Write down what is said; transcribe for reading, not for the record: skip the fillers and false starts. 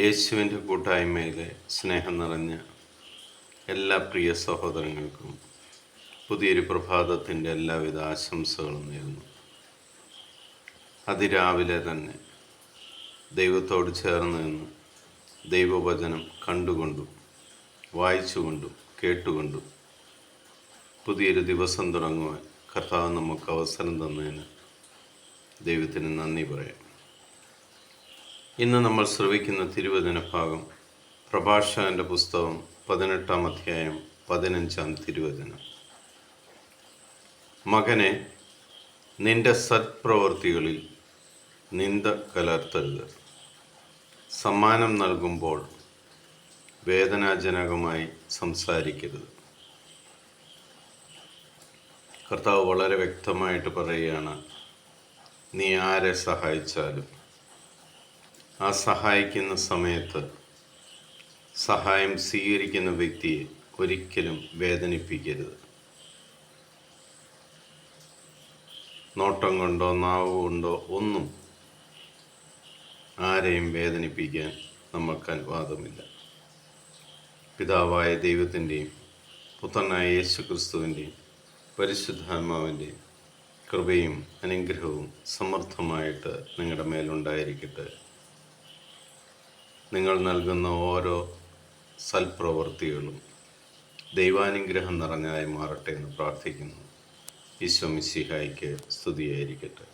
യേശുവിൻ്റെ കൂട്ടായ്മയിലെ സ്നേഹം നിറഞ്ഞ എല്ലാ പ്രിയ സഹോദരങ്ങൾക്കും പുതിയൊരു പ്രഭാതത്തിൻ്റെ എല്ലാവിധ ആശംസകളും നേരുന്നു. അതിരാവിലെ തന്നെ ദൈവത്തോട് ചേർന്ന് നിന്ന് ദൈവവചനം കണ്ടുകൊണ്ടും വായിച്ചുകൊണ്ടും കേട്ടുകൊണ്ടും പുതിയൊരു ദിവസം തുടങ്ങുവാൻ കർത്താവ് നമുക്ക് അവസരം തന്നതിന് ദൈവത്തിന് നന്ദി പറയാം. ഇന്ന് നമ്മൾ ശ്രവിക്കുന്ന തിരുവചന ഭാഗം പ്രഭാഷകന്റെ പുസ്തകം 18-ാം അധ്യായം 15-ാം തിരുവചനം. മകനെ, നിന്റെ സത്പ്രവൃത്തികളിൽ നിന്ദ കലർത്തരുത്. സമ്മാനം നൽകുമ്പോൾ വേദനാജനകമായി സംസാരിക്കരുത്. കർത്താവ് വളരെ വ്യക്തമായിട്ട് പറയുകയാണ്, നീ ആരെ സഹായിച്ചാലും ആ സഹായിക്കുന്ന സമയത്ത് സഹായം സ്വീകരിക്കുന്ന വ്യക്തിയെ ഒരിക്കലും വേദനിപ്പിക്കരുത്. നോട്ടം കൊണ്ടോ നാവ് കൊണ്ടോ ഒന്നും ആരെയും വേദനിപ്പിക്കാൻ നമ്മൾക്ക് അനുവാദമില്ല. പിതാവായ ദൈവത്തിൻ്റെയും പുത്രനായ യേശു ക്രിസ്തുവിൻ്റെയും പരിശുദ്ധാത്മാവിൻ്റെയും കൃപയും അനുഗ്രഹവും സമൃദ്ധമായിട്ട് നിങ്ങളുടെ മേലുണ്ടായിരിക്കട്ടെ. നിങ്ങൾ നൽകുന്ന ഓരോ സൽപ്രവൃത്തികളും ദൈവാനുഗ്രഹം നിറഞ്ഞായി മാറട്ടെ എന്ന് പ്രാർത്ഥിക്കുന്നു. ഈശോ മിശിഹായ്ക്ക് സ്തുതിയായിരിക്കട്ടെ.